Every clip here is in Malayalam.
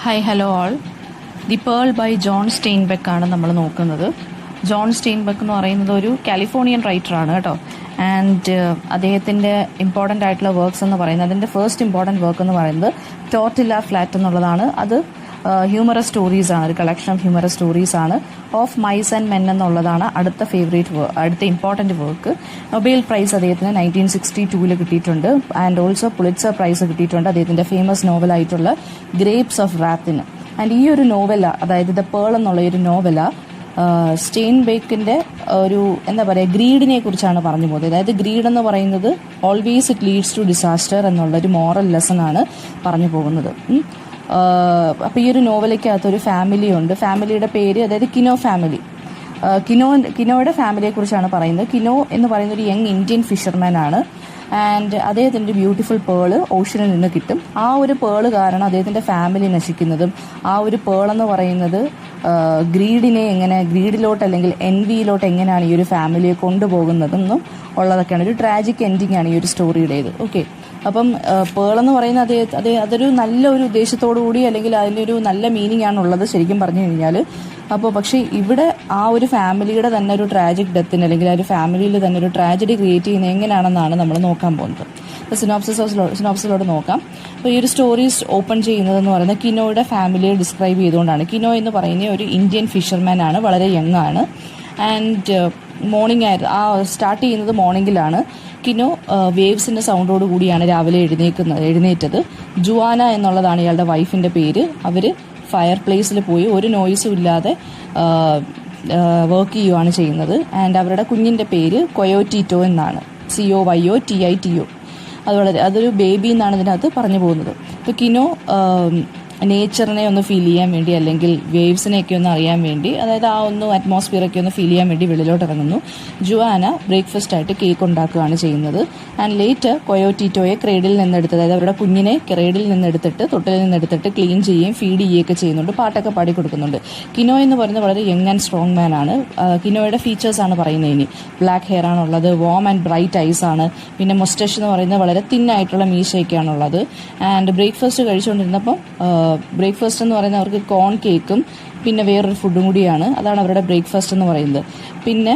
Hi hello all. The pearl by John Steinbeck ആണ് നമ്മൾ നോക്കുന്നത്. ജോൺ സ്റ്റെയിൻബെക്ക് എന്ന് പറയുന്നത് ഒരു കാലിഫോർണിയൻ റൈറ്ററാണ് കേട്ടോ. ആൻഡ് അദ്ദേഹത്തിൻ്റെ ഇമ്പോർട്ടൻ്റ് ആയിട്ടുള്ള വർക്ക്സ് എന്ന് പറയുന്നത്, അതിൻ്റെ ഫസ്റ്റ് ഇമ്പോർട്ടൻറ്റ് വർക്ക് എന്ന് പറയുന്നത് ടോർട്ടില്ല ഫ്ലാറ്റ് എന്നുള്ളതാണ്. അത് ഹ്യൂമറസ് സ്റ്റോറീസ് ആണ്, ഒരു കളക്ഷൻ ഓഫ് ഹ്യൂമറസ് സ്റ്റോറീസ് ആണ്. ഓഫ് മൈസ് ആൻഡ് മെൻ എന്നുള്ളതാണ് അടുത്ത ഇമ്പോർട്ടൻറ്റ് വർക്ക്. നൊബേൽ പ്രൈസ് അദ്ദേഹത്തിന് 1962 കിട്ടിയിട്ടുണ്ട്. ആൻഡ് ഓൾസോ പുളിറ്റ്സർ പ്രൈസ് കിട്ടിയിട്ടുണ്ട് അദ്ദേഹത്തിൻ്റെ ഫേമസ് നോവലായിട്ടുള്ള ഗ്രേപ്സ് ഓഫ് റാത്തിന്. ആൻഡ് ഈ ഒരു നോവല, അതായത് ദ പേൾ എന്നുള്ള ഒരു നോവല സ്റ്റെയിൻബെക്കിൻ്റെ ഒരു എന്താ പറയുക, ഗ്രീഡിനെ കുറിച്ചാണ് പറഞ്ഞു പോകുന്നത്. അതായത് ഗ്രീഡ് എന്ന് പറയുന്നത് always it leads to disaster എന്നുള്ളൊരു മോറൽ ലെസൺ ആണ് പറഞ്ഞു പോകുന്നത്. അപ്പോൾ ഈ ഒരു നോവലയ്ക്കകത്തൊരു ഫാമിലി ഉണ്ട്. ഫാമിലിയുടെ പേര്, അതായത് കിനോ ഫാമിലി. കിനോയുടെ ഫാമിലിയെ കുറിച്ചാണ് പറയുന്നത്. കിനോ എന്ന് പറയുന്ന ഒരു യങ് ഇന്ത്യൻ ഫിഷർമാൻ ആണ്. ആൻഡ് അദ്ദേഹത്തിൻ്റെ ബ്യൂട്ടിഫുൾ പേള് ഓഷ്യനിൽ നിന്ന് കിട്ടും. ആ ഒരു പേള് കാരണം അദ്ദേഹത്തിൻ്റെ ഫാമിലി നശിക്കുന്നതും, ആ ഒരു പേളെന്ന് പറയുന്നത് ഗ്രീഡിലോട്ട് അല്ലെങ്കിൽ എൻവിയിലോട്ട് എങ്ങനെയാണ് ഈ ഒരു ഫാമിലിയെ കൊണ്ടുപോകുന്നതെന്നും ഉള്ളതൊക്കെയാണ്. ഒരു ട്രാജിക് എൻഡിങ് ആണ് ഈ ഒരു സ്റ്റോറിയുടേത്. ഓക്കെ, അപ്പം പേളെന്ന് പറയുന്നത് അതൊരു നല്ല ഒരു ഉദ്ദേശത്തോടു കൂടി, അല്ലെങ്കിൽ അതിൻ്റെ ഒരു നല്ല മീനിങ് ആണുള്ളത് ശരിക്കും പറഞ്ഞു കഴിഞ്ഞാൽ. അപ്പോൾ പക്ഷേ ഇവിടെ ആ ഒരു ഫാമിലിയുടെ തന്നെ ഒരു ട്രാജിക് ഡെത്തിന്, അല്ലെങ്കിൽ ആ ഒരു ഫാമിലിയിൽ തന്നെ ഒരു ട്രാജഡി ക്രിയേറ്റ് ചെയ്യുന്നത് എങ്ങനെയാണെന്നാണ് നമ്മൾ നോക്കാൻ പോകുന്നത്. അപ്പോൾ സിനോപ്സിലോട്ട് നോക്കാം. അപ്പോൾ ഈ ഒരു സ്റ്റോറീസ് ഓപ്പൺ ചെയ്യുന്നതെന്ന് പറയുന്നത് കിനോയുടെ ഫാമിലിയെ ഡിസ്ക്രൈബ് ചെയ്തുകൊണ്ടാണ്. കിനോ എന്ന് പറയുന്ന ഒരു ഇന്ത്യൻ ഫിഷർമാൻ ആണ്, വളരെ യങ് ആണ്. ആൻഡ് മോർണിംഗ് ആയിരുന്നു, സ്റ്റാർട്ട് ചെയ്യുന്നത് മോർണിംഗിലാണ്. കിനോ വേവ്സിൻ്റെ സൗണ്ടോട് കൂടിയാണ് രാവിലെ എഴുന്നേറ്റത്. ജുവാന എന്നുള്ളതാണ് ഇയാളുടെ വൈഫിൻ്റെ പേര്. അവർ ഫയർ പ്ലേസിൽ പോയി ഒരു നോയ്സും ഇല്ലാതെ വർക്ക് ചെയ്യുകയാണ് ചെയ്യുന്നത്. ആൻഡ് അവരുടെ കുഞ്ഞിൻ്റെ പേര് കൊയോറ്റിറ്റോ എന്നാണ്, COYOTITO. അതൊരു ബേബി എന്നാണ് ഇതിനകത്ത് പറഞ്ഞു പോകുന്നത്. അപ്പോൾ കിനോ നേച്ചറിനെ ഒന്ന് ഫീൽ ചെയ്യാൻ വേണ്ടി, അല്ലെങ്കിൽ വേവ്സിനെയൊക്കെ ഒന്ന് അറിയാൻ വേണ്ടി, അതായത് ആ ഒന്ന് അറ്റ്മോസ്ഫിയറൊക്കെ ഒന്ന് ഫീൽ ചെയ്യാൻ വേണ്ടി വെളിയിലോട്ട് ഇറങ്ങുന്നു. ജുവാന ബ്രേക്ക്ഫാസ്റ്റ് ആയിട്ട് കേക്ക് ഉണ്ടാക്കുകയാണ് ചെയ്യുന്നത്. ആൻഡ് ലേറ്റർ കൊയോറ്റിറ്റോയെ ക്രേഡിൽ നിന്നെടുത്ത്, അതായത് അവരുടെ കുഞ്ഞിനെ ക്രേഡിൽ നിന്നെടുത്തിട്ട്, തൊട്ടിലിൽ നിന്നെടുത്തിട്ട് ക്ലീൻ ചെയ്യുകയും ഫീഡ് ചെയ്യുകയൊക്കെ ചെയ്യുന്നുണ്ട്, പാട്ടൊക്കെ പാടി കൊടുക്കുന്നുണ്ട്. കിനോ എന്ന് പറയുന്നത് വളരെ യങ് ആൻഡ് സ്ട്രോങ് മാൻ ആണ്. കിനോയുടെ ഫീച്ചേഴ്സ് ആണ് പറയുന്നത്. ഇനി ബ്ലാക്ക് ഹെയർ ആണുള്ളത്, വാം ആൻഡ് ബ്രൈറ്റ് ഐസ് ആണ്, പിന്നെ മൊസ്റ്റഷ് എന്ന് പറയുന്നത് വളരെ തിന്നായിട്ടുള്ള മീശയൊക്കെയാണുള്ളത്. ആൻഡ് ബ്രേക്ക്ഫാസ്റ്റ് കഴിച്ചുകൊണ്ടിരുന്നപ്പം ബ്രേക്ക്ഫാസ്റ്റ് എന്ന് പറയുന്നത് അവർക്ക് കോൺ കേക്കും പിന്നെ വേറൊരു ഫുഡും കൂടിയാണ്. അതാണ് അവരുടെ ബ്രേക്ക്ഫാസ്റ്റ് എന്ന് പറയുന്നത്. പിന്നെ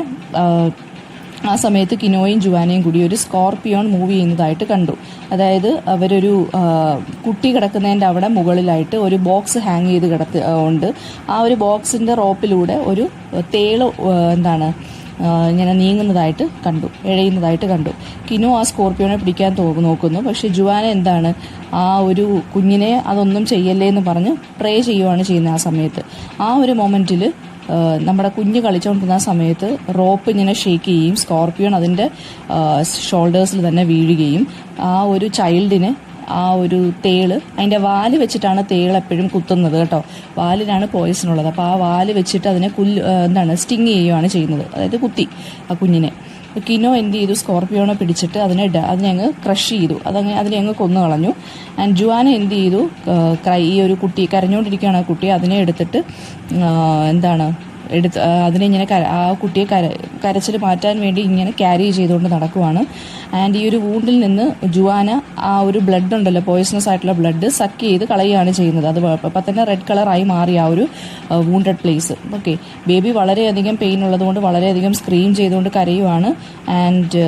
ആ സമയത്ത് കിനോയും ജുവാനയും കൂടി ഒരു സ്കോർപിയോൺ മൂവ് ചെയ്യുന്നതായിട്ട് കണ്ടു. അതായത് അവരൊരു കുട്ടി കിടക്കുന്നതിൻ്റെ അവിടെ മുകളിലായിട്ട് ഒരു ബോക്സ് ഹാങ് ചെയ്ത് ഉണ്ട്. ആ ഒരു ബോക്സിൻ്റെ റോപ്പിലൂടെ ഒരു തേള് ഇങ്ങനെ നീങ്ങുന്നതായിട്ട് കണ്ടു, എഴയുന്നതായിട്ട് കണ്ടു. കിനോ ആ സ്കോർപിയോനെ പിടിക്കാൻ നോക്കുന്നു. പക്ഷെ ജുവാന ആ ഒരു കുഞ്ഞിനെ അതൊന്നും ചെയ്യല്ലേ എന്ന് പറഞ്ഞ് പ്രേ ചെയ്യുവാണ് ചെയ്യുന്നത്. ആ സമയത്ത് ആ ഒരു മൊമെൻറ്റിൽ നമ്മുടെ കുഞ്ഞ് കളിച്ചുകൊണ്ടിരുന്ന സമയത്ത് റോപ്പ് ഇങ്ങനെ ഷേക്ക് ചെയ്യുകയും സ്കോർപിയോൺ അതിൻ്റെ ഷോൾഡേഴ്സിൽ തന്നെ വീഴുകയും ആ ഒരു ചൈൽഡിന് ആ ഒരു തേള്, അതിൻ്റെ വാല് വെച്ചിട്ടാണ് തേൾ എപ്പോഴും കുത്തുന്നത് കേട്ടോ. വാലിനാണ് പോയിസൺ ഉള്ളത്. അപ്പോൾ ആ വാല് വെച്ചിട്ട് അതിനെ സ്റ്റിങ് ചെയ്യുകയാണ് ചെയ്യുന്നത്, അതായത് കുത്തി ആ കുഞ്ഞിനെ. കിനോ എന്ത് ചെയ്തു, സ്കോർപിയോനെ പിടിച്ചിട്ട് അതിനെ അങ്ങ് ക്രഷ് ചെയ്തു, അതിനെ അങ്ങ് കൊന്നു കളഞ്ഞു. ആൻഡ് ജുവാന എന്ത് ചെയ്തു, ഈ ഒരു കുട്ടി കരഞ്ഞുകൊണ്ടിരിക്കുകയാണ് ആ കുട്ടി, അതിനെ എടുത്തിട്ട് അതിനെ ഇങ്ങനെ ആ കുട്ടിയെ കരച്ചിൽ മാറ്റാൻ വേണ്ടി ഇങ്ങനെ ക്യാരി ചെയ്തുകൊണ്ട് നടക്കുവാണ്. ആൻഡ് ഈ ഒരു വൂണ്ടിൽ നിന്ന് ജുവാന ആ ഒരു ബ്ലഡ് ഉണ്ടല്ലോ, പോയിസണസ് ആയിട്ടുള്ള ബ്ലഡ് സക്ക് ചെയ്ത് കളയുകയാണ് ചെയ്യുന്നത്. അത് അപ്പം തന്നെ റെഡ് കളറായി മാറി ആ ഒരു വൂണ്ടഡ് പ്ലേസ്. ഓക്കെ, ബേബി വളരെയധികം പെയിൻ ഉള്ളതുകൊണ്ട് വളരെയധികം സ്ക്രീം ചെയ്തുകൊണ്ട് കരയുവാണ്. ആൻഡ്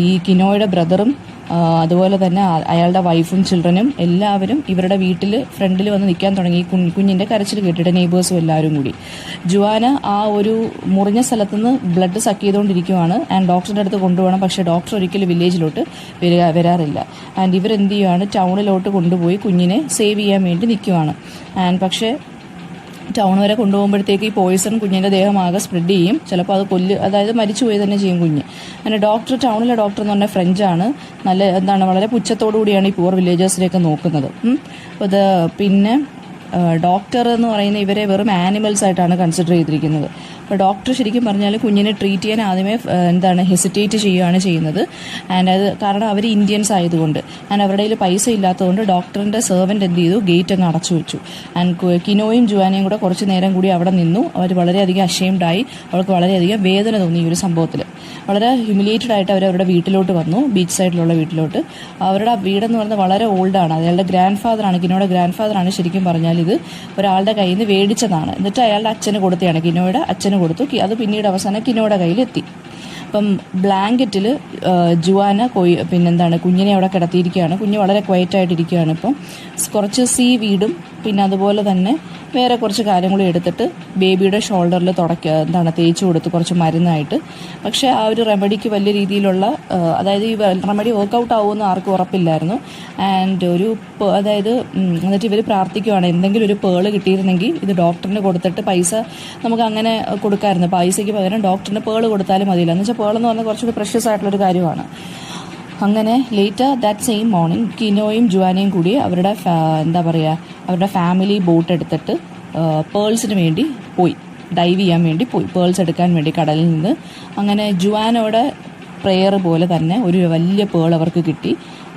ഈ കിനോയുടെ ബ്രദറും അതുപോലെ തന്നെ അയാളുടെ വൈഫും ചിൽഡ്രനും എല്ലാവരും ഇവരുടെ വീട്ടിൽ ഫ്രണ്ടിൽ വന്ന് നിൽക്കാൻ തുടങ്ങി. കുഞ്ഞിൻ്റെ കരച്ചിൽ കേട്ടിട്ട് നെയ്ബേഴ്സും എല്ലാവരും കൂടി. ജുവാന ആ ഒരു മുറിഞ്ഞ സ്ഥലത്തുനിന്ന് ബ്ലഡ് സക്ക് ചെയ്തുകൊണ്ടിരിക്കുവാണ്. ആൻഡ് ഡോക്ടറുടെ അടുത്ത് കൊണ്ടുപോകണം, പക്ഷേ ഡോക്ടർ ഒരിക്കലും വില്ലേജിലോട്ട് വരാറില്ല. ആൻഡ് ഇവരെന്ത് ചെയ്യുവാണ്, ടൗണിലോട്ട് കൊണ്ടുപോയി കുഞ്ഞിനെ സേവ് ചെയ്യാൻ വേണ്ടി നിൽക്കുവാണ്. ആൻഡ് പക്ഷേ ടൗൺ വരെ കൊണ്ടുപോകുമ്പോഴത്തേക്ക് ഈ പോയിസൺ കുഞ്ഞിൻ്റെ ദേഹമാകെ സ്പ്രെഡ് ചെയ്യും. ചിലപ്പോൾ അതായത് മരിച്ചു പോയി തന്നെ ചെയ്യും കുഞ്ഞ്. അങ്ങനെ ടൗണിലെ ഡോക്ടർ എന്ന് പറഞ്ഞാൽ ഫ്രഞ്ചാണ്. വളരെ പുച്ഛത്തോടു കൂടിയാണ് ഈ പൂർ വില്ലേജേഴ്സിനെയൊക്കെ നോക്കുന്നത്. അപ്പോൾ പിന്നെ ഡോക്ടർ എന്ന് പറയുന്ന ഇവരെ വെറും ആനിമൽസ് ആയിട്ടാണ് കൺസിഡർ ചെയ്തിരിക്കുന്നത്. അപ്പോൾ ഡോക്ടർ ശരിക്കും പറഞ്ഞാൽ കുഞ്ഞിനെ ട്രീറ്റ് ചെയ്യാൻ ആദ്യമേ ഹെസിറ്റേറ്റ് ചെയ്യുകയാണ് ചെയ്യുന്നത്. ആൻഡ് അത് കാരണം അവർ ഇന്ത്യൻസ് ആയതുകൊണ്ട്, ആൻഡ് അവരുടെ കയ്യിൽ പൈസ ഇല്ലാത്തതുകൊണ്ട് ഡോക്ടറിൻ്റെ സെർവൻറ്റ് എന്ത് ചെയ്തു, ഗേറ്റ് അങ്ങ് അടച്ചു വെച്ചു. ആൻഡ് കിനോയും ജുവാനയും കൂടെ കുറച്ച് നേരം കൂടി അവിടെ നിന്നു. അവർ വളരെയധികം അഷെയിംഡായി, അവൾക്ക് വളരെയധികം വേദന തോന്നി ഈ ഒരു സംഭവത്തിൽ. വളരെ ഹ്യൂമിലിയേറ്റഡ് ആയിട്ട് അവരുടെ വീട്ടിലോട്ട് വന്നു, ബീച്ച് സൈഡിലുള്ള വീട്ടിലോട്ട്. അവരുടെ വീടെന്ന് പറയുന്നത് വളരെ ഓൾഡാണ്. അയാളുടെ ഗ്രാൻഡ് ഫാദറാണ്, കിനോയുടെ ഗ്രാൻഡ് ഫാദറാണ് ശരിക്കും പറഞ്ഞാൽ ഇത് ഒരാളുടെ കയ്യിൽ നിന്ന് മേടിച്ചതാണ്. എന്നിട്ട് അയാളുടെ അച്ഛന് കൊടുത്തതാണ്, കിനോയുടെ അച്ഛന് കൊടുത്തു. അത് പിന്നീട് അവസാനം കിനോയുടെ കയ്യിലെത്തി. അപ്പം ബ്ലാങ്കറ്റിൽ ജുവാന പിന്നെന്താണ് കുഞ്ഞിനെ അവിടെ കിടത്തിയിരിക്കുകയാണ്. കുഞ്ഞ് വളരെ ക്വയറ്റായിട്ടിരിക്കുകയാണ്. ഇപ്പം കുറച്ച് സീ വീടും പിന്നെ അതുപോലെ തന്നെ വേറെ കുറച്ച് കാര്യങ്ങളും എടുത്തിട്ട് ബേബിയുടെ ഷോൾഡറിൽ തേച്ച് കൊടുത്തു കുറച്ച് മരുന്നായിട്ട്. പക്ഷേ ആ ഒരു റെമഡിക്ക് വലിയ രീതിയിലുള്ള അതായത് ഈ റെമഡി വർക്കൗട്ട് ആവുമെന്ന് ആർക്കും ഉറപ്പില്ലായിരുന്നു. ആൻഡ് എന്നിട്ട് ഇവർ പ്രാർത്ഥിക്കുകയാണ് എന്തെങ്കിലും ഒരു പേള് കിട്ടിയിരുന്നെങ്കിൽ ഇത് ഡോക്ടറിന് കൊടുത്തിട്ട് പൈസ നമുക്ക് അങ്ങനെ കൊടുക്കാമായിരുന്നു, പൈസയ്ക്ക് പകരം ഡോക്ടറിന് പേള് കൊടുത്താലും മതിയില്ല. എന്ന് വെച്ചാൽ പേളെന്ന് പറഞ്ഞാൽ കുറച്ചുകൂടി പ്രഷ്യസ് ആയിട്ടുള്ളൊരു കാര്യമാണ്. അങ്ങനെ ലേറ്റർ ദാറ്റ് സെയിം മോർണിംഗ് കിനോയും ജുവാനയും കൂടി അവരുടെ ഫാമിലി ബോട്ട് എടുത്തിട്ട് പേൾസിന് വേണ്ടി പോയി, ഡൈവ് ചെയ്യാൻ വേണ്ടി പോയി, പേൾസ് എടുക്കാൻ വേണ്ടി കടലിൽ നിന്ന്. അങ്ങനെ ജുവാനോടെ പ്രെയർ പോലെ തന്നെ ഒരു വലിയ പേൾ അവർക്ക് കിട്ടി.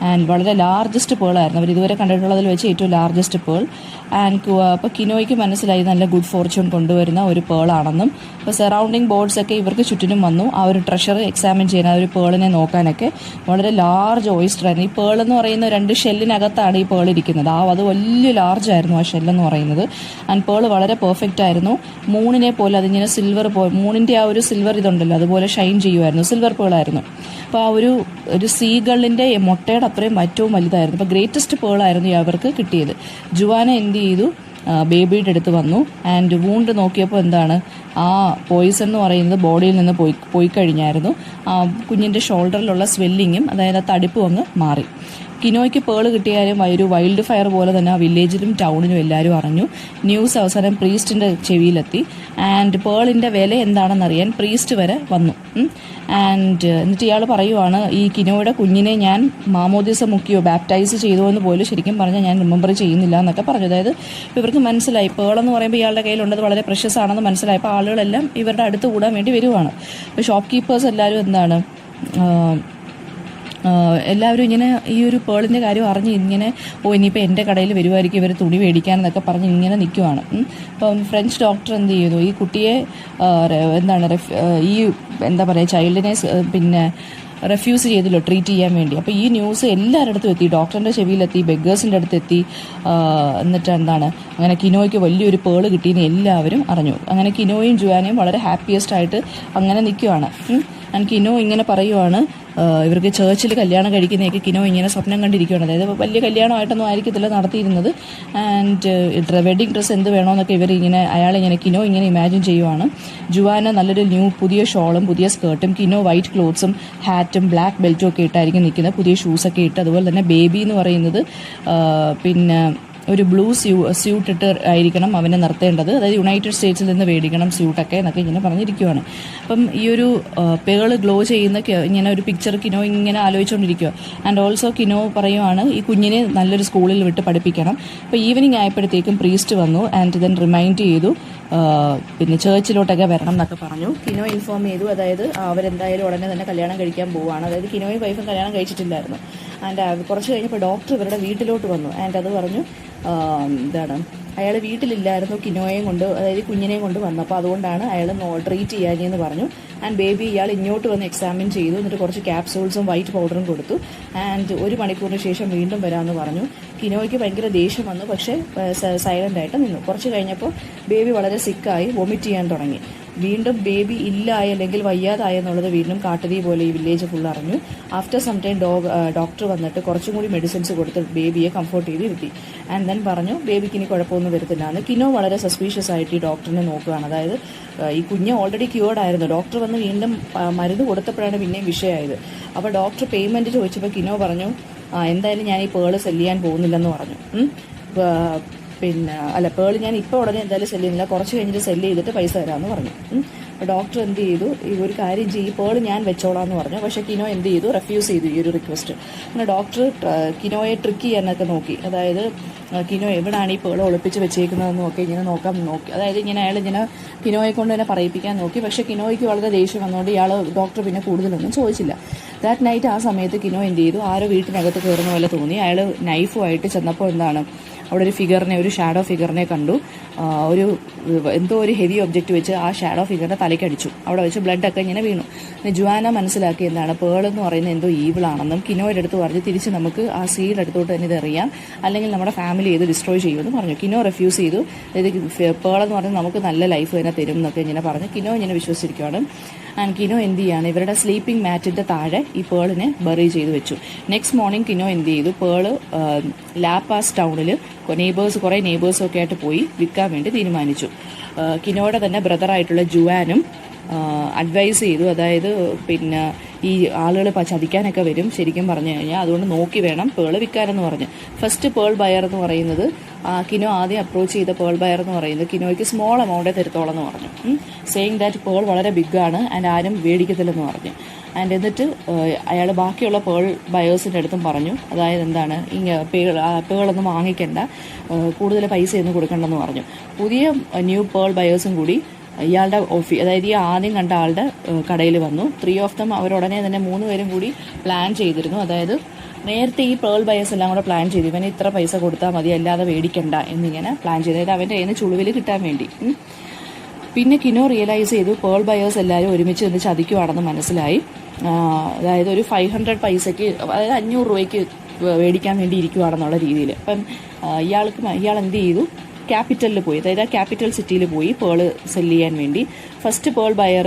ആൻഡ് വളരെ ലാർജസ്റ്റ് പേളായിരുന്നു, അവർ ഇതുവരെ കണ്ടിട്ടുള്ളതിൽ വെച്ച് ഏറ്റവും ലാർജസ്റ്റ് പേൾ. ആൻഡ് അപ്പോൾ കിനോയ്ക്ക് മനസ്സിലായി നല്ല ഗുഡ് ഫോർച്യൂൺ കൊണ്ടുവരുന്ന ഒരു പേളാണെന്നും. അപ്പോൾ സറൗണ്ടിങ് ബോർഡ്സൊക്കെ ഇവർക്ക് ചുറ്റിനും വന്നു ആ ഒരു ട്രഷർ എക്സാമിൻ ചെയ്യാൻ, ആ ഒരു പേളിനെ നോക്കാനൊക്കെ. വളരെ ലാർജ് ഓയിസ്റ്റർ ആയിരുന്നു. ഈ പേൾ എന്ന് പറയുന്ന 2 ഷെല്ലിനകത്താണ് ഈ പേൾ ഇരിക്കുന്നത്. അത് വലിയ ലാർജ് ആയിരുന്നു ആ ഷെല്ലെന്ന് പറയുന്നത്. ആൻഡ് പേൾ വളരെ പെർഫെക്റ്റ് ആയിരുന്നു. മൂണിനെ പോലെ അതിങ്ങനെ സിൽവർ മൂണിൻ്റെ ആ ഒരു സിൽവർ ഇതുണ്ടല്ലോ അതുപോലെ ഷൈൻ ചെയ്യുമായിരുന്നു, സിൽവർ പേളായിരുന്നു. അപ്പോൾ ആ ഒരു സീഗളിൻ്റെ മുട്ടയുടെ അത്രയും ഏറ്റവും വലുതായിരുന്നു. അപ്പോൾ ഗ്രേറ്റസ്റ്റ് പേളായിരുന്നു അവർക്ക് കിട്ടിയത്. ജുവാന എന്ത് ചെയ്തു, ബേബിയുടെ അടുത്ത് വന്നു. ആൻഡ് വൂണ്ട് നോക്കിയപ്പോൾ എന്താണ്, ആ പോയിസൺ എന്ന് പറയുന്നത് ബോഡിയിൽ നിന്ന് പോയി കഴിഞ്ഞായിരുന്നു. കുഞ്ഞിൻ്റെ ഷോൾഡറിലുള്ള സ്വെല്ലിങ്ങും അതായത് ആ തടിപ്പും അങ്ങ് മാറി. കിനോയ്ക്ക് പേള് കിട്ടിയാലും ഒരു വൈൽഡ് ഫയർ പോലെ തന്നെ ആ വില്ലേജിലും ടൗണിലും എല്ലാവരും അറിഞ്ഞു. ന്യൂസ് അവസാനം പ്രീസ്റ്റിൻ്റെ ചെവിയിലെത്തി. ആൻഡ് പേളിൻ്റെ വില എന്താണെന്നറിയാൻ പ്രീസ്റ്റ് വരെ വന്നു. ആൻഡ് എന്നിട്ട് ഇയാൾ പറയുവാണ്, ഈ കിനോയുടെ കുഞ്ഞിനെ ഞാൻ മാമോദിസ മുക്കിയോ ബാപ്റ്റൈസ് ചെയ്തോ എന്ന് പോലും ശരിക്കും പറഞ്ഞാൽ ഞാൻ റിമെമ്പർ ചെയ്യുന്നില്ല എന്നൊക്കെ പറഞ്ഞു. അതായത് ഇവർക്ക് മനസ്സിലായി പേളെന്ന് പറയുമ്പോൾ ഇയാളുടെ കയ്യിലുള്ളത് വളരെ പ്രഷ്യസ് ആണെന്ന് മനസ്സിലായപ്പോൾ ആളുകളെല്ലാം ഇവരുടെ അടുത്ത് കൂടാൻ വേണ്ടി വരുവാണ്. അപ്പോൾ ഷോപ്പ് കീപ്പേഴ്സ് എല്ലാവരും എല്ലാവരും ഇങ്ങനെ ഈ ഒരു പേളിൻ്റെ കാര്യം അറിഞ്ഞ് ഇങ്ങനെ ഇനിയിപ്പോൾ എൻ്റെ കടയിൽ വരുമായിരിക്കും ഇവർ തുണി മേടിക്കാനെന്നൊക്കെ പറഞ്ഞ് ഇങ്ങനെ നിൽക്കുവാണ്. അപ്പം ഫ്രഞ്ച് ഡോക്ടർ എന്ത് ചെയ്തു, ഈ കുട്ടിയെ ചൈൽഡിനെ പിന്നെ റെഫ്യൂസ് ചെയ്തല്ലോ ട്രീറ്റ് ചെയ്യാൻ വേണ്ടി. അപ്പോൾ ഈ ന്യൂസ് എല്ലാവരുടെ അടുത്തും എത്തി, ഡോക്ടറിൻ്റെ ചെവിയിലെത്തി, ബെഗേഴ്സിൻ്റെ അടുത്ത് എത്തി. എന്നിട്ട് അങ്ങനെ കിനോയ്ക്ക് വലിയൊരു പേള് കിട്ടിയെന്ന് എല്ലാവരും അറിഞ്ഞു. അങ്ങനെ കിനോയും ജുവാനയും വളരെ ഹാപ്പിയസ്റ്റ് ആയിട്ട് അങ്ങനെ നിൽക്കുവാണ്. ആൻഡ് കിനോ ഇങ്ങനെ പറയുവാണ്, ഇവർക്ക് ചേർച്ചിൽ കല്യാണം കഴിക്കുന്നതൊക്കെ കിനോ ഇങ്ങനെ സ്വപ്നം കണ്ടിരിക്കുകയാണ്. അതായത് വലിയ കല്യാണമായിട്ടൊന്നും ആയിരിക്കത്തില്ല നടത്തിയിരുന്നത്. ആൻഡ് വെഡിങ് ഡ്രസ്സ് എന്ത് വേണമെന്നൊക്കെ കിനോ ഇങ്ങനെ ഇമാജിൻ ചെയ്യുവാണ്. ജുവാന നല്ലൊരു പുതിയ ഷോളും പുതിയ സ്കേർട്ടും, കിനോ വൈറ്റ് ക്ലോത്ത്സും ഹാറ്റും ബ്ലാക്ക് ബെൽറ്റും ഒക്കെ ഇട്ടായിരിക്കും നിൽക്കുന്നത്, പുതിയ ഷൂസൊക്കെ ഇട്ട്. അതുപോലെ തന്നെ ബേബി എന്ന് പറയുന്നത് പിന്നെ ഒരു ബ്ലൂ സ്യൂട്ട് ഇട്ട് ആയിരിക്കണം അവനെ നിർത്തേണ്ടത്, അതായത് യുണൈറ്റഡ് സ്റ്റേറ്റ്സിൽ നിന്ന് മേടിക്കണം സ്യൂട്ടൊക്കെ എന്നൊക്കെ ഇങ്ങനെ പറഞ്ഞിരിക്കുവാണ്. അപ്പം ഈ ഒരു പേള് ഗ്ലോ ചെയ്യുന്ന ഇങ്ങനെ ഒരു പിക്ചർ കിനോ ഇങ്ങനെ ആലോചിച്ചുകൊണ്ടിരിക്കുക. ആൻഡ് ഓൾസോ കിനോ പറയുവാണ് ഈ കുഞ്ഞിനെ നല്ലൊരു സ്കൂളിൽ വിട്ട് പഠിപ്പിക്കണം. അപ്പോൾ ഈവനിങ് ആയപ്പോഴത്തേക്കും പ്രീസ്റ്റ് വന്നു. ആൻഡ് ദെൻ റിമൈൻഡ് ചെയ്തു പിന്നെ ചേർച്ചിലോട്ടൊക്കെ വരണം എന്നൊക്കെ പറഞ്ഞു. കിനോ ഇൻഫോം ചെയ്തു, അതായത് അവരെന്തായാലും ഉടനെ തന്നെ കല്യാണം കഴിക്കാൻ പോവുകയാണ്. അതായത് കിനോയും വൈഫും കല്യാണം കഴിച്ചിട്ടില്ലായിരുന്നു. ആൻഡ് കുറച്ച് കഴിഞ്ഞപ്പോൾ ഡോക്ടർ ഇവരുടെ വീട്ടിലോട്ട് വന്നു. ആൻഡ് അത് പറഞ്ഞു അയാൾ വീട്ടിലില്ലായിരുന്നു, കിനോയെയും കൊണ്ട് അതായത് കുഞ്ഞിനെയും കൊണ്ട് വന്നു. അപ്പോൾ അതുകൊണ്ടാണ് അയാൾ ട്രീറ്റ് ചെയ്യാഞ്ഞെന്ന് പറഞ്ഞു. ആൻഡ് ബേബി ഇയാൾ ഇങ്ങോട്ട് വന്ന് എക്സാമിൻ ചെയ്തു. എന്നിട്ട് കുറച്ച് ക്യാപ്സൂൾസും വൈറ്റ് പൗഡറും കൊടുത്തു. ആൻഡ് 1 മണിക്കൂറിന് ശേഷം വീണ്ടും വരാമെന്ന് പറഞ്ഞു. കിനോയ്ക്ക് ഭയങ്കര ദേഷ്യം വന്നു, പക്ഷേ സൈലൻ്റ് ആയിട്ട് നിന്നു. കുറച്ച് കഴിഞ്ഞപ്പോൾ ബേബി വളരെ സിക്കായി വൊമിറ്റ് ചെയ്യാൻ തുടങ്ങി. വീണ്ടും ബേബി ഇല്ലായി അല്ലെങ്കിൽ വയ്യാതായെന്നുള്ളത് വീണ്ടും കാട്ടുതീ പോലെ ഈ വില്ലേജ് ഫുൾ അറിഞ്ഞു. ആഫ്റ്റർ സം ടൈം ഡോക്ടർ വന്നിട്ട് കുറച്ചും കൂടി മെഡിസിൻസ് കൊടുത്ത് ബേബിയെ കംഫർട്ട് ചെയ്ത് ഇരുത്തി. ആൻഡ് ദെൻ പറഞ്ഞു ബേബിക്ക് ഇനി കുഴപ്പമൊന്നും വരത്തില്ല എന്ന്. കിനോ വളരെ സസ്പീഷ്യസ് ആയിട്ട് ഈ ഡോക്ടറിനെ നോക്കുകയാണ്. അതായത് ഈ കുഞ്ഞ് ഓൾറെഡി ക്യൂർഡ് ആയിരുന്നു, ഡോക്ടർ വന്ന് വീണ്ടും മരുന്ന് കൊടുത്തപ്പോഴാണ് പിന്നെയും വിഷയമായത്. അപ്പോൾ ഡോക്ടർ പേയ്മെൻറ്റ് ചോദിച്ചപ്പോൾ കിനോ പറഞ്ഞു എന്തായാലും ഞാൻ ഈ പേള് സെല്ല് ചെയ്യാൻ പോകുന്നില്ലെന്ന് പറഞ്ഞു. പേള് ഞാൻ ഇപ്പോൾ ഉടനെ എന്തായാലും സെല്ല് ചെയ്യുന്നില്ല, കുറച്ച് കഴിഞ്ഞിട്ട് സെല്ല് ചെയ്തിട്ട് പൈസ തരാമെന്ന് പറഞ്ഞു. അപ്പോൾ ഡോക്ടർ എന്ത് ചെയ്തു, ഈ ഒരു കാര്യം ചെയ്യും, പേള് ഞാൻ വെച്ചോളാം എന്ന് പറഞ്ഞു. പക്ഷേ കിനോ എന്ത് ചെയ്തു, റെഫ്യൂസ് ചെയ്തു ഈ ഒരു റിക്വസ്റ്റ്. അങ്ങനെ ഡോക്ടർ കിനോയെ ട്രിക്ക് ചെയ്യാനൊക്കെ നോക്കി. അതായത് കിനോ എവിടെയാണ് ഈ പേള് ഒളിപ്പിച്ച് വെച്ചേക്കുന്നതെന്ന് നോക്കി ഇങ്ങനെ നോക്കാൻ നോക്കി. അതായത് അയാൾ കിനോയെ കൊണ്ട് തന്നെ പറയിപ്പിക്കാൻ നോക്കി. പക്ഷേ കിനോയ്ക്ക് വളരെ ദേഷ്യം വന്നുകൊണ്ട് ഡോക്ടർ പിന്നെ കൂടുതലൊന്നും ചോദിച്ചില്ല. ദാറ്റ് നൈറ്റ് ആ സമയത്ത് കിനോ എന്ത് ചെയ്തു, ആരോ വീട്ടിനകത്ത് കയറുന്ന പോലെ തോന്നി. അയാൾ നൈഫുമായിട്ട് ചെന്നപ്പോൾ അവിടെ ഒരു ഷാഡോ ഫിഗറിനെ കണ്ടു. ഒരു എന്തോ ഒരു ഹെവി ഒബ്ജക്റ്റ് വെച്ച് ആ ഷാഡോ ഫിഗറിൻ്റെ തലയ്ക്കടിച്ചു. അവിടെ വെച്ച് ബ്ലഡൊക്കെ ഇങ്ങനെ വീണു. പിന്നെ ജുവാന മനസ്സിലാക്കി എന്താണ് പേൾ എന്ന് പറയുന്നത് എന്തോ ഈവിളാണെന്നും കിനോയുടെ അടുത്ത് പറഞ്ഞ് തിരിച്ച് നമുക്ക് ആ സീഡ് എടുത്തോട്ട് തന്നെ ഇത് എറിയാം, അല്ലെങ്കിൽ നമ്മുടെ ഫാമിലി ഇത് ഡിസ്ട്രോയ് ചെയ്യുമെന്ന് പറഞ്ഞു. കിനോ റെഫ്യൂസ് ചെയ്തു. അതായത് പേൾ എന്ന് പറഞ്ഞാൽ നമുക്ക് നല്ല ലൈഫ് തന്നെ തരും എന്നൊക്കെ ഇങ്ങനെ പറഞ്ഞു. കിനോ ഇങ്ങനെ വിശ്വസിച്ചിരിക്കുകയാണ്. ആൻഡ് കിനോ എന്ത് ചെയ്യാണ്, ഇവരുടെ സ്ലീപ്പിംഗ് മാറ്റിൻ്റെ താഴെ ഈ പേളിനെ ബറി ചെയ്ത് വെച്ചു. നെക്സ്റ്റ് മോർണിംഗ് കിനോ എന്ത് ചെയ്തു, പേള് ലാപ്പാസ് ടൗണിൽ കുറേ നെയ്ബേഴ്സൊക്കെ ആയിട്ട് പോയി വിൽക്കാൻ വേണ്ടി തീരുമാനിച്ചു. കിനോയുടെ തന്നെ ബ്രദറായിട്ടുള്ള ജുവാനും അഡ്വൈസ് ചെയ്തു. അതായത് പിന്നെ ഈ ആളുകൾ ചതിക്കാനൊക്കെ വരും ശരിക്കും പറഞ്ഞു കഴിഞ്ഞാൽ, അതുകൊണ്ട് നോക്കി വേണം പേള് വിൽക്കാനെന്ന് പറഞ്ഞു. ഫസ്റ്റ് പേൾ ബയർ എന്ന് പറയുന്നത് കിനോ ആദ്യം അപ്രോച്ച് ചെയ്ത പേൾ ബയർ എന്ന് പറയുന്നത് കിനോയ്ക്ക് സ്മോൾ എമൗണ്ടേ തരത്തോളം എന്ന് പറഞ്ഞു. സെയിങ് ദാറ്റ് പേൾ വളരെ ബിഗാണ് ആൻഡ് ആരും മേടിക്കത്തില്ലെന്ന് പറഞ്ഞു. ആൻഡ് എന്നിട്ട് അയാൾ ബാക്കിയുള്ള പേൾ ബയേഴ്സിൻ്റെ അടുത്തും പറഞ്ഞു, അതായത് എന്താണ് പേളൊന്നും വാങ്ങിക്കണ്ട, കൂടുതൽ പൈസയൊന്നും കൊടുക്കണ്ടെന്ന് പറഞ്ഞു. പുതിയ ന്യൂ പേൾ ബയേഴ്സും കൂടി ഇയാളുടെ അതായത് ഈ ആദ്യം കണ്ട ആളുടെ കടയിൽ വന്നു. 3 ഓഫ് ദം അവരുടനെ തന്നെ 3 പേരും കൂടി പ്ലാൻ ചെയ്തിരുന്നു. അതായത് നേരത്തെ ഈ പേൾ ബയേഴ്സ് എല്ലാം കൂടെ പ്ലാൻ ചെയ്തു, ഇവന് ഇത്ര പൈസ കൊടുത്താൽ മതി, അല്ലാതെ മേടിക്കണ്ട എന്നിങ്ങനെ പ്ലാൻ ചെയ്തു. അതായത് അവൻ്റെ കയ്യിൽ നിന്ന് ചുളുവിൽ കിട്ടാൻ വേണ്ടി. പിന്നെ കിനോ റിയലൈസ് ചെയ്തു പേൾ ബയേഴ്സ് എല്ലാവരും ഒരുമിച്ച് നിന്ന് ചതിക്കുവാണെന്ന് മനസ്സിലായി. അതായത് ഒരു 500 പൈസയ്ക്ക്, അതായത് 500 രൂപയ്ക്ക് മേടിക്കാൻ വേണ്ടി ഇരിക്കുവാണെന്നുള്ള രീതിയിൽ. അപ്പം ഇയാൾ എന്ത് ചെയ്തു, ക്യാപിറ്റലിൽ പോയി, അതായത് ആ ക്യാപിറ്റൽ സിറ്റിയിൽ പോയി പേള് സെല് ചെയ്യാൻ വേണ്ടി. First pearl buyer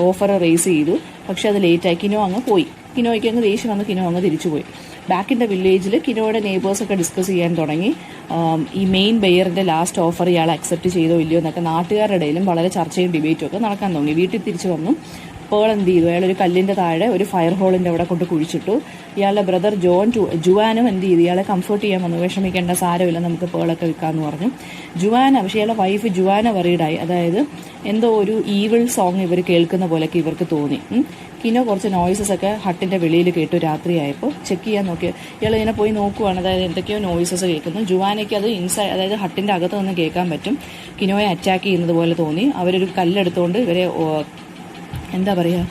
offer raise ചെയ്തു, പക്ഷെ അത് ലേറ്റായി. കിനോ അങ്ങ് പോയി. കിനോയ്ക്ക് അങ്ങ് ദേഷ്യം വന്ന് കിനോ അങ്ങ് തിരിച്ചു പോയി. ബാക്ക് ഇൻ ദ വില്ലേജിൽ കിനോയുടെ നെയ്ബേഴ്സൊക്കെ ഡിസ്കസ് ചെയ്യാൻ തുടങ്ങി. ഈ മെയിൻ ബെയറിൻ്റെ ലാസ്റ്റ് ഓഫർ ഇയാൾ അക്സെപ്റ്റ് ചെയ്തോ ഇല്ലയോ എന്നൊക്കെ നാട്ടുകാരുടെ ഇടയിലും വളരെ ചർച്ചയും ഡിബേറ്റും ഒക്കെ നടക്കാൻ തുടങ്ങി. വീട്ടിൽ തിരിച്ചു വന്നു. പേൾ എന്ത് ചെയ്തു, അയാൾ ഒരു കല്ലിൻ്റെ താഴെ ഒരു ഫയർ ഹോളിൻ്റെ അവിടെ കൊണ്ട് കുഴിച്ചിട്ടു. ഇയാളുടെ ബ്രദർ ജുവാനും എന്ത് ചെയ്തു, ഇയാളെ കംഫർട്ട് ചെയ്യാൻ വന്നു. വിഷമിക്കേണ്ട, സാരമില്ല, നമുക്ക് പേളൊക്കെ വിൽക്കാമെന്ന് പറഞ്ഞു. പക്ഷേ ഇയാളുടെ വൈഫ് ജുവാന വറീഡായി. അതായത് എന്തോ ഒരു ഈവിൾ സോങ് ഇവർ കേൾക്കുന്ന പോലെയൊക്കെ ഇവർക്ക് തോന്നി. കിനോ കുറച്ച് നോയ്സസ് ഒക്കെ ഹട്ടിൻ്റെ വെളിയിൽ കേട്ടു. രാത്രിയായപ്പോൾ ചെക്ക് ചെയ്യാൻ നോക്കി. ഇയാൾ ഇങ്ങനെ പോയി നോക്കുവാണ്, അതായത് എന്തൊക്കെയോ നോയ്സസ് കേൾക്കുന്നു. ജുവാനയ്ക്ക് അത് അതായത് ഹട്ടിൻ്റെ അകത്ത് നിന്ന് കേൾക്കാൻ പറ്റും. കിനോയെ അറ്റാക്ക് ചെയ്യുന്നത് പോലെ തോന്നി. അവരൊരു കല്ലെടുത്തുകൊണ്ട് ഇവരെ എന്താ പറയുക,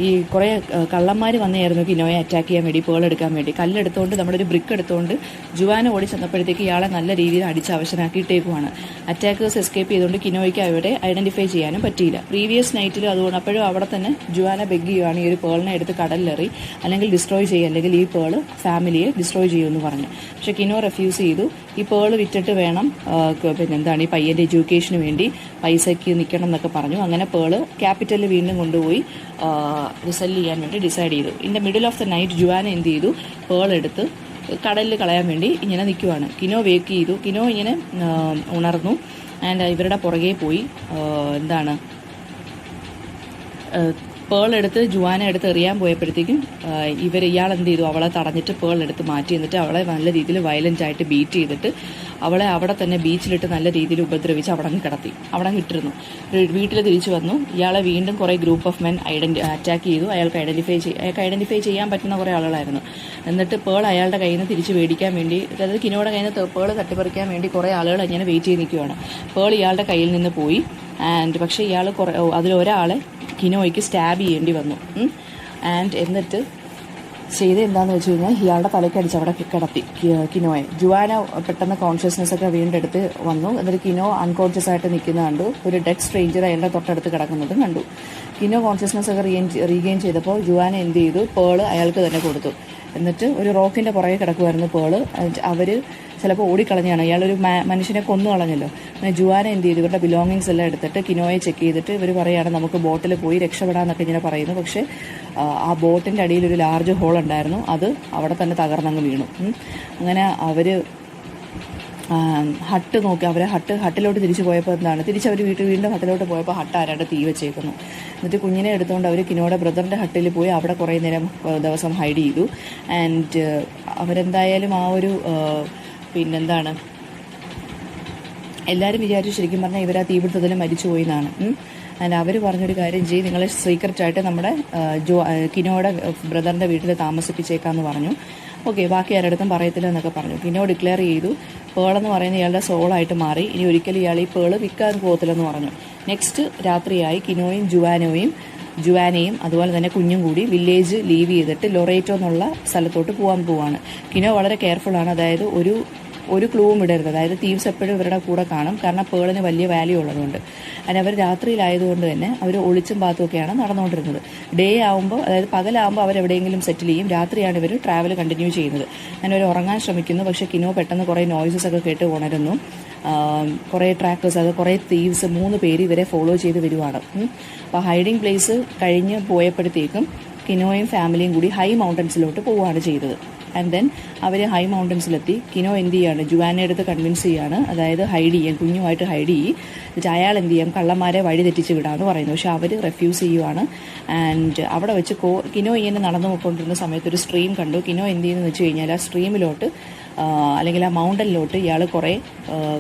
ഈ കുറേ കള്ളന്മാർ വന്നായിരുന്നു കിനോയെ അറ്റാക്ക് ചെയ്യാൻ വേണ്ടി, പേൾ എടുക്കാൻ വേണ്ടി. കല്ലെടുത്തുകൊണ്ട് നമ്മളൊരു ബ്രിക്ക് എടുത്തുകൊണ്ട് ജുവാന ഓടി ചെന്നപ്പോഴത്തേക്ക് ഇയാളെ നല്ല രീതിയിൽ അടിച്ച് അവശനാക്കിയിട്ടേക്കുവാണ്. അറ്റാക്കേഴ്സ് എസ്കേപ്പ് ചെയ്തുകൊണ്ട് കിനോയ്ക്ക് അവരെ ഐഡൻറ്റിഫൈ ചെയ്യാനും പറ്റിയില്ല. പ്രീവിയസ് നൈറ്റിൽ അതുകൊണ്ട് അപ്പോഴും അവിടെ തന്നെ ജുവാന ബെഗ് ചെയ്യുവാണ്, ഈ ഒരു പേളിനെ എടുത്ത് കടലിലെറി, അല്ലെങ്കിൽ ഡിസ്ട്രോയ് ചെയ്യുക, അല്ലെങ്കിൽ ഈ പേള് ഫാമിലിയെ ഡിസ്ട്രോയ് ചെയ്യുമെന്ന് പറഞ്ഞു. പക്ഷെ കിനോ റെഫ്യൂസ് ചെയ്തു. ഈ പേള് വിറ്റിട്ട് വേണം പിന്നെന്താണ് ഈ പയ്യൻ്റെ എഡ്യൂക്കേഷന് വേണ്ടി പൈസയ്ക്ക് നിൽക്കണം എന്നൊക്കെ പറഞ്ഞു. അങ്ങനെ പേള് ക്യാപിറ്റലിൽ വീണ്ടും കൊണ്ടുപോയി റിസെല് ചെയ്യാൻ വേണ്ടി ഡിസൈഡ് ചെയ്തു. In the middle of the night Juana എന്ത് ചെയ്തു, പേൾ എടുത്ത് കടലിൽ കളയാൻ വേണ്ടി ഇങ്ങനെ നിൽക്കുവാണ്. കിനോ വേക്ക് ചെയ്തു. കിനോ ഇങ്ങനെ ഉണർന്നു ആൻഡ് ഇവരുടെ പുറകെ പോയി എന്താണ് പേൾ എടുത്ത് ജുവാന എടുത്ത് എറിയാൻ പോയപ്പോഴത്തേക്കും ഇയാൾ എന്ത് ചെയ്തു, അവളെ തടഞ്ഞിട്ട് പേൾ എടുത്ത് മാറ്റി. എന്നിട്ട് അവളെ നല്ല രീതിയിൽ വയലൻ്റ് ആയിട്ട് ബീറ്റ് ചെയ്തിട്ട് അവളെ അവിടെ തന്നെ ബീച്ചിലിട്ട് നല്ല രീതിയിൽ ഉപദ്രവിച്ച് അവിടെ കിടത്തി. അവിടെ ഇട്ടിരുന്നു. വീട്ടിൽ തിരിച്ചു വന്നു. ഇയാളെ വീണ്ടും കുറേ ഗ്രൂപ്പ് ഓഫ് മെൻ അറ്റാക്ക് ചെയ്തു. അയാൾക്ക് ഐഡൻറ്റിഫൈ ചെയ്യാൻ പറ്റുന്ന കുറേ ആളുകളായിരുന്നു. എന്നിട്ട് പേൾ അയാളുടെ കയ്യിൽ നിന്ന് തിരിച്ച് മേടിക്കാൻ വേണ്ടി, അതായത് കിനോയുടെ കയ്യിൽ നിന്ന് പേൾ തട്ടിപ്പറിക്കാൻ വേണ്ടി കുറേ ആളുകൾ ഇങ്ങനെ വെയിറ്റ് ചെയ്ത് നിൽക്കുകയാണ്. പേൾ ഇയാളുടെ കയ്യിൽ നിന്ന് പോയി. പക്ഷേ ഇയാൾ അതിലൊരാളെ കിനോയ്ക്ക് സ്റ്റാബ് ചെയ്യേണ്ടി വന്നു. എന്നിട്ട് ചെയ്ത് എന്താണെന്ന് വെച്ച് കഴിഞ്ഞാൽ ഇയാളുടെ തലയ്ക്കടിച്ച് അവിടെ കിടത്തി കിനോയെ. ജുവാന പെട്ടെന്ന് കോൺഷ്യസ്നെസ് ഒക്കെ വീണ്ടെടുത്ത് വന്നു. എന്നിട്ട് കിനോ അൺകോൺഷ്യസ് ആയിട്ട് നിൽക്കുന്നത് കണ്ടു. ഒരു ഡെഡ് സ്ട്രേഞ്ചർ അയാളുടെ തൊട്ടടുത്ത് കിടക്കുന്നതും കണ്ടു. കിനോ കോൺഷ്യസ്നെസ് ഒക്കെ റീഗെയിൻ ചെയ്തപ്പോൾ ജുവാന എന്ത് ചെയ്തു, പേള് അയാൾക്ക് തന്നെ കൊടുത്തു. എന്നിട്ട് ഒരു റോക്കിൻ്റെ പുറകെ കിടക്കുമായിരുന്നു പേള്. അവർ ചിലപ്പോൾ ഓടിക്കളഞ്ഞാണ്, ഇയാളൊരു മനുഷ്യനെ കൊന്നു കളഞ്ഞല്ലോ. ജുവാന എന്ത് ചെയ്തു, ഇവരുടെ ബിലോങ്ങിങ്സ് എല്ലാം എടുത്തിട്ട് കിനോയെ ചെക്ക് ചെയ്തിട്ട് ഇവർ പറയുകയാണ് നമുക്ക് ബോട്ടിൽ പോയി രക്ഷപ്പെടാമെന്നൊക്കെ ഇങ്ങനെ പറയുന്നു. പക്ഷേ ആ ബോട്ടിൻ്റെ അടിയിൽ ഒരു ലാർജ് ഹോൾ ഉണ്ടായിരുന്നു, അത് അവിടെ തന്നെ തകർന്നങ്ങ് വീണു. അങ്ങനെ അവർ ഹട്ട് നോക്കി, അവരെ ഹട്ടിലോട്ട് തിരിച്ചു പോയപ്പോൾ എന്താണ്, തിരിച്ചവർ വീണ്ടും ഹട്ടിലോട്ട് പോയപ്പോൾ ഹട്ട് ആരാണ്ട് തീ വെച്ചേക്കുന്നു. എന്നിട്ട് കുഞ്ഞിനെ എടുത്തുകൊണ്ട് അവർ കിനോയുടെ ബ്രദറിൻ്റെ ഹട്ടിൽ പോയി അവിടെ കുറേ നേരം ദിവസം ഹൈഡ് ചെയ്തു. ആൻഡ് അവരെന്തായാലും ആ ഒരു പിന്നെന്താണ് എല്ലാവരും വിചാരിച്ചു ശരിക്കും പറഞ്ഞാൽ ഇവർ ആ തീപിടുത്തത്തിൽ മരിച്ചുപോയി എന്നാണ്. ആൻഡ് അവർ പറഞ്ഞൊരു കാര്യം ചെയ്യും, നിങ്ങൾ സീക്രറ്റായിട്ട് നമ്മുടെ കിനോയുടെ ബ്രദറിൻ്റെ വീട്ടിൽ താമസിപ്പിച്ചേക്കാമെന്ന് പറഞ്ഞു. ഓക്കെ, ബാക്കി ആരുടെ പറയത്തില്ല എന്നൊക്കെ പറഞ്ഞു. കിനോ ഡിക്ലെയർ ചെയ്തു പേളെന്ന് പറയുന്ന ഇയാളുടെ സോളായിട്ട് മാറി. ഇനി ഒരിക്കലും ഇയാൾ ഈ പേള് വിൽക്കാൻ പോകത്തില്ലെന്ന് പറഞ്ഞു. നെക്സ്റ്റ് രാത്രിയായി കിനോയും ജുവാനയും അതുപോലെ തന്നെ കുഞ്ഞും കൂടി വില്ലേജ് ലീവ് ചെയ്തിട്ട് ലൊറേറ്റോ എന്നുള്ള സ്ഥലത്തോട്ട് പോകാൻ പോവാണ്. കിനോ വളരെ കെയർഫുള്ളാണ്. അതായത് ഒരു ഒരു ക്ലൂവും വിടരുത്. അതായത് തീവ്സ് എപ്പോഴും ഇവരുടെ കൂടെ കാണും, കാരണം പേളിന് വലിയ വാല്യൂ ഉള്ളതുകൊണ്ട്. അതിന് അവർ രാത്രിയിലായതുകൊണ്ട് തന്നെ അവർ ഒളിച്ചും പാത്തുമൊക്കെയാണ് നടന്നുകൊണ്ടിരുന്നത്. ഡേ ആകുമ്പോൾ, അതായത് പകലാകുമ്പോൾ അവരെവിടെയെങ്കിലും സെറ്റിൽ ചെയ്യും, രാത്രിയാണ് ഇവർ ട്രാവൽ കണ്ടിന്യൂ ചെയ്യുന്നത്. അങ്ങനെ അവർ ഉറങ്ങാൻ ശ്രമിക്കുന്നു. പക്ഷേ കിനോ പെട്ടെന്ന് കുറേ നോയ്സസ് ഒക്കെ കേട്ട് ഉണരുന്നു. കുറേ ട്രാക്കേഴ്സ്, അത് കുറേ തീവ്സ് 3 പേര് ഇവരെ ഫോളോ ചെയ്ത് വരുവാണ്. അപ്പോൾ ഹൈഡിങ് പ്ലേസ് കഴിഞ്ഞ് പോയപ്പോഴത്തേക്കും കിനോയും ഫാമിലിയും കൂടി ഹൈ മൗണ്ടൻസിലോട്ട് പോവുകയാണ് ചെയ്തത്. ആൻഡ് ദെൻ അവർ ഹൈ മൗണ്ടൻസിലെത്തി. കിനോ എന്ത് ചെയ്യാണ്, ജുവാനെ അടുത്ത് കൺവിൻസ് ചെയ്യാണ്, അതായത് ഹൈഡ് ചെയ്യാൻ, കുഞ്ഞുമായിട്ട് ഹൈഡ് ചെയ്യും. എന്നിട്ട് അയാൾ എന്ത് ചെയ്യാം, കള്ളന്മാരെ വഴി തെറ്റിച്ച് വിടാമെന്ന് പറയുന്നു. പക്ഷെ അവർ റെഫ്യൂസ് ചെയ്യുവാണ്. ആൻഡ് അവിടെ വെച്ച് കിനോ ഇങ്ങനെ നടന്നു പോയിക്കൊണ്ടിരുന്ന സമയത്ത് ഒരു സ്ട്രീം കണ്ടു. കിനോ എന്ത് ചെയ്യുന്നതെന്ന് വെച്ച് കഴിഞ്ഞാൽ ആ സ്ട്രീമിലോട്ട് അല്ലെങ്കിൽ ആ മൗണ്ടനിലോട്ട് ഇയാൾ കുറേ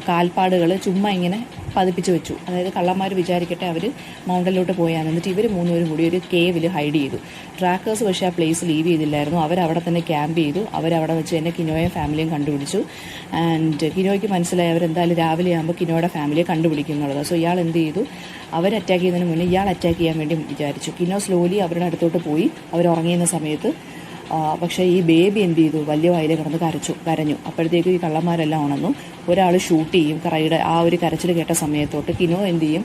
കാൽപ്പാടുകൾ ചുമ്മാ ഇങ്ങനെ പതിപ്പിച്ച് വെച്ചു. അതായത് കള്ളന്മാർ വിചാരിക്കട്ടെ അവർ മൗണ്ടനിലോട്ട് പോയാൽ. എന്നിട്ട് ഇവർ 3 പേരും കൂടി ഒരു കേവിൽ ഹൈഡ് ചെയ്തു. ട്രാക്കേഴ്സ് പക്ഷേ ആ പ്ലേസ് ലീവ് ചെയ്തില്ലായിരുന്നു. അവരവിടെ തന്നെ ക്യാമ്പ് ചെയ്തു. അവരവിടെ വെച്ച് തന്നെ കിനോയും ഫാമിലിയും കണ്ടുപിടിച്ചു. ആൻഡ് കിനോയ്ക്ക് മനസ്സിലായി അവരെന്തായാലും രാവിലെ ആകുമ്പോൾ കിനോയുടെ ഫാമിലിയെ കണ്ടുപിടിക്കും എന്നുള്ളത്. സോ ഇയാൾ എന്ത് ചെയ്തു, അവർ അറ്റാക്ക് ചെയ്യുന്നതിന് മുന്നേ ഇയാൾ അറ്റാക്ക് ചെയ്യാൻ വേണ്ടി വിചാരിച്ചു. കിനോ സ്ലോലി അവരുടെ അടുത്തോട്ട് പോയി. അവരുറങ്ങിയുന്ന സമയത്ത് പക്ഷേ ഈ ബേബി എന്ത് ചെയ്തു, വലിയ വായിൽ കിടന്ന് കരഞ്ഞു. അപ്പോഴത്തേക്ക് ഈ കള്ളന്മാരെല്ലാം ഉണർന്നു. ഒരാൾ ഷൂട്ട് ചെയ്യും. കറയുടെ ആ ഒരു കരച്ചിൽ കേട്ട സമയത്തോട്ട് കിനോ എന്ത് ചെയ്യും,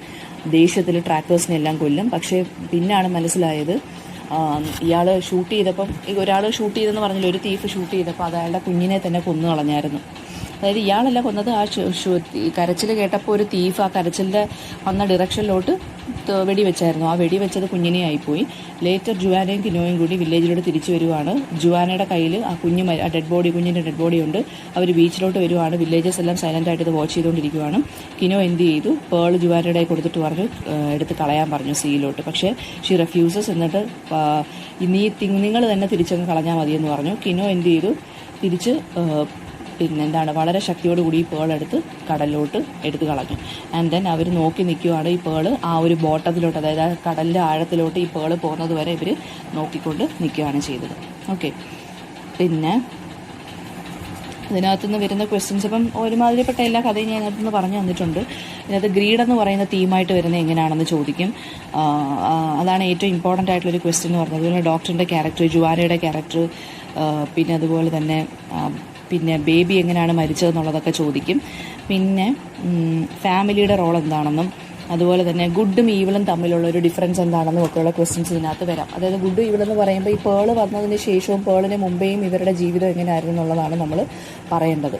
ദേഷ്യത്തിൽ ട്രാക്കേഴ്സിനെ എല്ലാം കൊല്ലും. പക്ഷേ പിന്നാണ് മനസ്സിലായത്, ഇയാൾ ഷൂട്ട് ചെയ്തപ്പം, ഒരാൾ ഷൂട്ട് ചെയ്തെന്ന് പറഞ്ഞില്ല, ഒരു തീഫ് ഷൂട്ട് ചെയ്തപ്പോൾ അത് അയാളുടെ കുഞ്ഞിനെ തന്നെ കൊന്നു കളഞ്ഞായിരുന്നു. അതായത് ഇയാളല്ല കൊന്നത്, ആ കരച്ചിൽ കേട്ടപ്പോൾ ഒരു തീഫ് ആ കരച്ചിലിൻ്റെ വന്ന ഡിറക്ഷനിലോട്ട് വെടിവെച്ചായിരുന്നു. ആ വെടിവെച്ചത് കുഞ്ഞിനെ ആയിപ്പോയി. ലേറ്റർ ജുവാനയും കിനോയും കൂടി വില്ലേജിലോട്ട് തിരിച്ചു വരുവാണ്. ജുവാനയുടെ കയ്യിൽ ആ കുഞ്ഞിൻ്റെ ഡെഡ് ബോഡി ഉണ്ട്. അവർ ബീച്ചിലോട്ട് വരുവാണ്. വില്ലേജസ് എല്ലാം സൈലൻ്റ് ആയിട്ട് ഇത് വാച്ച് ചെയ്തുകൊണ്ടിരിക്കുവാണ്. കിനോ എന്ത് ചെയ്തു, പേൾ ജുവാനയുടെ കൊടുത്തിട്ട് പറഞ്ഞു എടുത്ത് കളയാൻ പറഞ്ഞു സീയിലോട്ട്. പക്ഷേ ഷീ റെഫ്യൂസസ്. എന്നിട്ട് നിങ്ങൾ തന്നെ തിരിച്ചങ്ങ് കളഞ്ഞാൽ മതിയെന്ന് പറഞ്ഞു. കിനോ എന്ത് ചെയ്തു, തിരിച്ച് വളരെ ശക്തിയോടുകൂടി ഈ പേൾ എടുത്ത് കടലിലോട്ട് എടുത്ത് കളഞ്ഞു. ആൻഡ് ദെൻ അവർ നോക്കി നിൽക്കുവാണ്. ഈ പേള് ആ ഒരു ബോട്ടത്തിലോട്ട്, അതായത് ആ കടലിൻ്റെ ആഴത്തിലോട്ട് ഈ പേള് പോകുന്നത് വരെ ഇവർ നോക്കിക്കൊണ്ട് നിൽക്കുകയാണ് ചെയ്തത്. ഓക്കെ, പിന്നെ ഇതിനകത്തുനിന്ന് വരുന്ന ക്വസ്റ്റ്യൻസ് ഇപ്പം ഒരുമാതിരിപ്പെട്ട എല്ലാ കഥയും ഞാൻ ഇതിനകത്തുനിന്ന് പറഞ്ഞു തന്നിട്ടുണ്ട്. ഇതിനകത്ത് ഗ്രീഡ് എന്ന് പറയുന്ന തീമായിട്ട് വരുന്നത് എങ്ങനെയാണെന്ന് ചോദിക്കും. അതാണ് ഏറ്റവും ഇമ്പോർട്ടൻ്റ് ആയിട്ടുള്ളൊരു ക്വസ്റ്റ്യൻ എന്ന് പറഞ്ഞത്. അതുപോലെ ഡോക്ടറിൻ്റെ ക്യാരക്ടർ, ജുവാനയുടെ ക്യാരക്ടർ, പിന്നെ അതുപോലെ തന്നെ ബേബി എങ്ങനെയാണ് മരിച്ചതെന്നുള്ളതൊക്കെ ചോദിക്കും. പിന്നെ ഫാമിലിയുടെ റോൾ എന്താണെന്നും, അതുപോലെ തന്നെ ഗുഡും ഈവിളും തമ്മിലുള്ള ഒരു ഡിഫറൻസ് എന്താണെന്നും ഒക്കെയുള്ള ക്വസ്റ്റ്യൻസ് ഇതിനകത്ത് വരാം. അതായത് ഗുഡ് ഈവിൾ എന്ന് പറയുമ്പോൾ ഈ പേള് വന്നതിന് ശേഷവും പേളിന് മുമ്പേയും ഇവരുടെ ജീവിതം എങ്ങനെയായിരുന്നു എന്നുള്ളതാണ് നമ്മൾ പറയേണ്ടത്.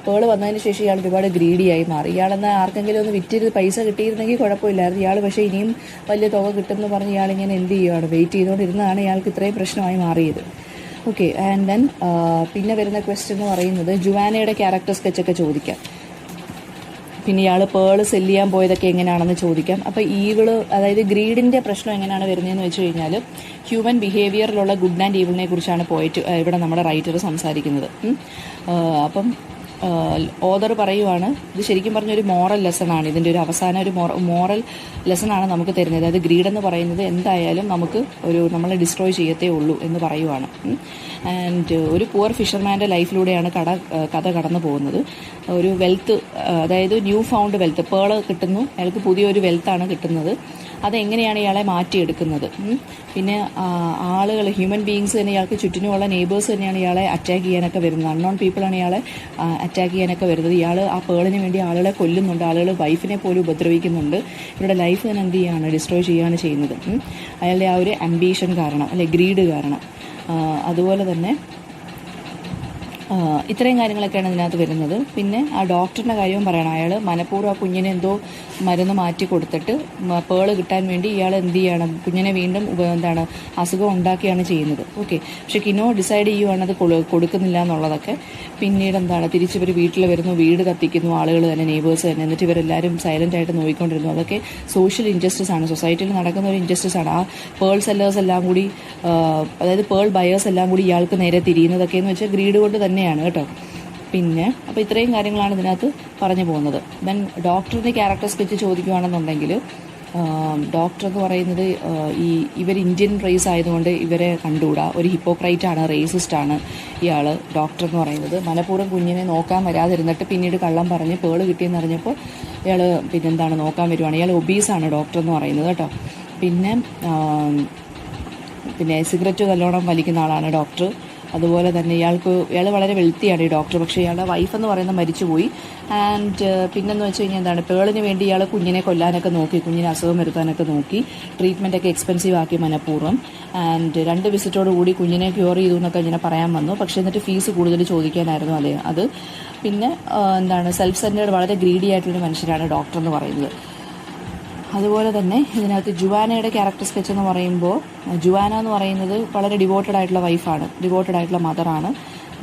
പേള് വന്നതിന് ശേഷം ഇയാൾ ഒരുപാട് ഗ്രീഡിയായി മാറി. ഇയാളെന്നാൽ ആർക്കെങ്കിലും ഒന്ന് വിറ്റിരുന്ന് പൈസ കിട്ടിയിരുന്നെങ്കിൽ കുഴപ്പമില്ലായിരുന്നു. ഇയാൾ പക്ഷേ ഇനിയും വലിയ തുക കിട്ടുമെന്ന് പറഞ്ഞ് ഇയാളിങ്ങനെ എന്ത് ചെയ്യുകയാണ്, വെയിറ്റ് ചെയ്തുകൊണ്ടിരുന്നതാണ് ഇയാൾക്ക് ഇത്രയും പ്രശ്നമായി മാറിയത്. ഓക്കെ, ആൻഡ് ദെൻ പിന്നെ വരുന്ന ക്വസ്റ്റ്യൻ എന്ന് പറയുന്നത് ജുവാനയുടെ ക്യാരക്ടർ സ്കെച്ചൊക്കെ ചോദിക്കാം. പിന്നെ ഇയാൾ പേള് സെല്ല് ചെയ്യാൻ പോയതൊക്കെ എങ്ങനെയാണെന്ന് ചോദിക്കാം. അപ്പോൾ ഈവിള്, അതായത് ഗ്രീഡിൻ്റെ പ്രശ്നം എങ്ങനെയാണ് വരുന്നതെന്ന് വെച്ച് കഴിഞ്ഞാൽ ഹ്യൂമൻ ബിഹേവിയറിലുള്ള ഗുഡ് ആൻഡ് ഈവിളിനെ കുറിച്ചാണ് ഇവിടെ നമ്മുടെ റൈറ്റർ സംസാരിക്കുന്നത്. അപ്പം ഓതർ പറയുവാണ്, ഇത് ശരിക്കും പറഞ്ഞൊരു മോറൽ ലെസണാണ്. ഇതിൻ്റെ ഒരു അവസാനം ഒരു മോറൽ ലെസണാണ് നമുക്ക് തരുന്നത്. അതായത് ഗ്രീഡ് എന്ന് പറയുന്നത് എന്തായാലും നമ്മളെ ഡിസ്ട്രോയ് ചെയ്യത്തേ ഉള്ളൂ എന്ന് പറയുവാണ്. ആൻഡ് ഒരു പുവർ ഫിഷർമാൻ്റെ ലൈഫിലൂടെയാണ് കഥ കടന്നു പോകുന്നത്. ഒരു വെൽത്ത്, അതായത് ന്യൂ ഫൗണ്ട് വെൽത്ത്, പേള് കിട്ടുന്നു, അയാൾക്ക് പുതിയൊരു വെൽത്താണ് കിട്ടുന്നത്. അതെങ്ങനെയാണ് ഇയാളെ മാറ്റിയെടുക്കുന്നത്. പിന്നെ ആളുകൾ, ഹ്യൂമൻ ബീയിങ്സ് തന്നെ, ഇയാൾക്ക് ചുറ്റിനുമുള്ള നെയ്ബേഴ്സ് തന്നെയാണ് ഇയാളെ അറ്റാക്ക് ചെയ്യാനൊക്കെ വരുന്നത്. അൺനോൺ പീപ്പിളാണ് ഇയാളെ അറ്റാക്ക് ചെയ്യാനൊക്കെ വരുന്നത്. ഇയാൾ ആ പേളിന് വേണ്ടി ആളുകളെ കൊല്ലുന്നുണ്ട്, ആളുകൾ വൈഫിനെ പോലും ഉപദ്രവിക്കുന്നുണ്ട്. ഇവരുടെ ലൈഫ് തന്നെ എന്ത് ചെയ്യുകയാണ്, ഡിസ്ട്രോയ് ചെയ്യുകയാണ് ചെയ്യുന്നത്. അയാളുടെ ആ ഒരു അംബീഷൻ കാരണം, അല്ലെ ഗ്രീഡ് കാരണം. അതുപോലെ തന്നെ ഇത്രയും കാര്യങ്ങളൊക്കെയാണ് ഇതിനകത്ത് വരുന്നത്. പിന്നെ ആ ഡോക്ടറിൻ്റെ കാര്യവും പറയണം. അയാൾ മനഃപൂർവ്വം ആ കുഞ്ഞിനെ എന്തോ മരുന്ന് മാറ്റി കൊടുത്തിട്ട് പേള് കിട്ടാൻ വേണ്ടി ഇയാൾ എന്ത് ചെയ്യണം, കുഞ്ഞിനെ വീണ്ടും അസുഖം ഉണ്ടാക്കിയാണ് ചെയ്യുന്നത്. ഓക്കെ, പക്ഷെ കിനോ ഡിസൈഡ് ചെയ്യുവാണ് അത് കൊടുക്കുന്നില്ല എന്നുള്ളതൊക്കെ. പിന്നീട് തിരിച്ച് ഇവർ വീട്ടിൽ വരുന്നു, വീട് കത്തിക്കുന്നു, ആളുകൾ തന്നെ, നെയ്ബേഴ്സ് തന്നെ. എന്നിട്ട് ഇവരെല്ലാവരും സൈലൻ്റ് ആയിട്ട് നോക്കിക്കൊണ്ടിരുന്നു. അതൊക്കെ സോഷ്യൽ ഇൻജസ്റ്റിസ് ആണ്, സൊസൈറ്റിയിൽ നടക്കുന്ന ഒരു ഇൻജസ്റ്റിസ് ആണ്. ആ പേൾ സെല്ലേഴ്സ് എല്ലാം കൂടി, അതായത് പേൾ ബയേഴ്സ് എല്ലാം കൂടി ഇയാൾക്ക് നേരെ തിരിയുന്നതൊക്കെ എന്ന് വെച്ചാൽ ഗ്രീഡ് കൊണ്ട് തന്നെയാണ് കേട്ടോ. പിന്നെ അപ്പോൾ ഇത്രയും കാര്യങ്ങളാണ് ഇതിനകത്ത് പറഞ്ഞു പോകുന്നത്. ദെൻ ഡോക്ടറിൻ്റെ ക്യാരക്ടർ സ്കെച്ച് ചോദിക്കുകയാണെന്നുണ്ടെങ്കിൽ, ഡോക്ടർ എന്ന് പറയുന്നത് ഇവർ ഇന്ത്യൻ റേസ് ആയതുകൊണ്ട് ഇവരെ കണ്ടുകൂടാ. ഒരു ഹിപ്പോക്രൈറ്റാണ്, റേസിസ്റ്റാണ് ഇയാൾ ഡോക്ടർ എന്ന് പറയുന്നത്. മനഃപൂർവ്വം കുഞ്ഞിനെ നോക്കാൻ വരാതിരുന്നിട്ട് പിന്നീട് കള്ളം പറഞ്ഞ് പേള് കിട്ടിയെന്ന് അറിഞ്ഞപ്പോൾ ഇയാൾ നോക്കാൻ വരുവാണ്. ഇയാൾ ഒബീസാണ് ഡോക്ടർ എന്ന് പറയുന്നത് കേട്ടോ. പിന്നെ സിഗരറ്റ് നല്ലോണം വലിക്കുന്ന ആളാണ് ഡോക്ടർ. അതുപോലെ തന്നെ ഇയാൾ വളരെ വെൽത്തിയാണ് ഈ ഡോക്ടർ, പക്ഷേ ഇയാളുടെ വൈഫ് എന്ന് പറയുന്നത് മരിച്ചുപോയി. ആൻഡ് പിന്നെന്ന് വെച്ച് കഴിഞ്ഞാൽ എന്താണ്, പേളിന് വേണ്ടി ഇയാൾ കുഞ്ഞിനെ കൊല്ലാനൊക്കെ നോക്കി, കുഞ്ഞിന് അസുഖം വരുത്താനൊക്കെ നോക്കി, ട്രീറ്റ്മെൻറ്റൊക്കെ എക്സ്പെൻസീവ് ആക്കി മനഃപൂർവ്വം. ആൻഡ് 2 വിസിറ്റോട് കൂടി കുഞ്ഞിനെ ക്യൂർ ചെയ്തു എന്നൊക്കെ ഇങ്ങനെ പറയാൻ വന്നു. പക്ഷേ എന്നിട്ട് ഫീസ് കൂടുതൽ ചോദിക്കാനായിരുന്നു അത്. പിന്നെ എന്താണ്, സെൽഫ് സെൻറ്റേർഡ്, വളരെ ഗ്രീഡി ആയിട്ടുള്ളൊരു മനുഷ്യരാണ് ഡോക്ടർ എന്ന് പറയുന്നത്. അതുപോലെ തന്നെ ഇതിനകത്ത് ജുവാനയുടെ ക്യാരക്ടർ സ്കെച്ച് എന്ന് പറയുമ്പോൾ, ജുവാന എന്ന് പറയുന്നത് വളരെ ഡിവോട്ടഡ് ആയിട്ടുള്ള വൈഫാണ്, ഡിവോട്ടഡ് ആയിട്ടുള്ള മദറാണ്,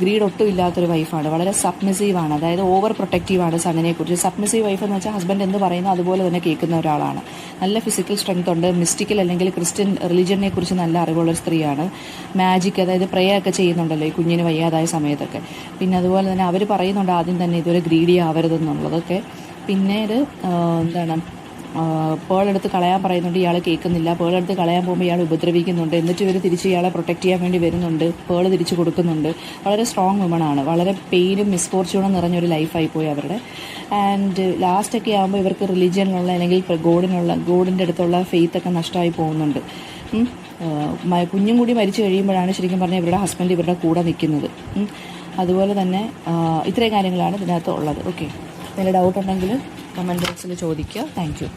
ഗ്രീഡ് ഒട്ടും ഇല്ലാത്തൊരു വൈഫാണ്, വളരെ സബ്മിസീവാണ്, അതായത് ഓവർ പ്രൊട്ടക്റ്റീവാണ് സണ്ണിനെക്കുറിച്ച്. സബ്മിസീവ് വൈഫ് എന്ന് വെച്ചാൽ ഹസ്ബൻഡ് എന്ത് പറയുന്നു അതുപോലെ തന്നെ കേൾക്കുന്ന ഒരാളാണ്. നല്ല ഫിസിക്കൽ സ്ട്രെങ്ത് ഉണ്ട്, മിസ്റ്റിക്കൽ അല്ലെങ്കിൽ ക്രിസ്ത്യൻ റിലിജനെ കുറിച്ച് നല്ല അറിവുള്ള സ്ത്രീയാണ്. മാജിക്, അതായത് പ്രേയർ ഒക്കെ ചെയ്യുന്നുണ്ടല്ലോ ഈ കുഞ്ഞിന് വയ്യാതായ സമയത്തൊക്കെ. പിന്നെ അതുപോലെ തന്നെ അവർ പറയുന്നുണ്ട് ആദ്യം തന്നെ ഇതുവരെ ഗ്രീഡി ആവരുതെന്നുള്ളതൊക്കെ. പിന്നീട് എന്താണ്, പേളെടുത്ത് കളയാൻ പറയുന്നുണ്ട്, ഇയാൾ കേൾക്കുന്നില്ല. പേളെടുത്ത് കളയാൻ പോകുമ്പോൾ ഇയാൾ ഉപദ്രവിക്കുന്നുണ്ട്, എന്നിട്ട് ഇവർ തിരിച്ച് ഇയാളെ പ്രൊട്ടക്റ്റ് ചെയ്യാൻ വേണ്ടി വരുന്നുണ്ട്, പേള് തിരിച്ച് കൊടുക്കുന്നുണ്ട്. വളരെ സ്ട്രോങ് വുമണാണ്, വളരെ പെയിനും മിസ്ഫോർച്യൂണും നിറഞ്ഞൊരു ലൈഫായി പോയി അവരുടെ. ആൻഡ് ലാസ്റ്റൊക്കെ ആകുമ്പോൾ ഇവർക്ക് റിലീജിയനിലുള്ള അല്ലെങ്കിൽ ഗോഡിൻ്റെ അടുത്തുള്ള ഫെയ്ത്തൊക്കെ നഷ്ടമായി പോകുന്നുണ്ട്. കുഞ്ഞും കൂടി മരിച്ചു കഴിയുമ്പോഴാണ് ശരിക്കും പറഞ്ഞാൽ ഇവരുടെ ഹസ്ബൻഡ് ഇവരുടെ കൂടെ നിൽക്കുന്നത്. അതുപോലെ തന്നെ ഇത്രയും കാര്യങ്ങളാണ് ഇതിനകത്ത് ഉള്ളത്. ഓക്കെ, എന്തെങ്കിലും ഡൗട്ട് ഉണ്ടെങ്കിൽ കമൻറ്റ് ബോക്സിൽ ചോദിക്കുക. Thank you.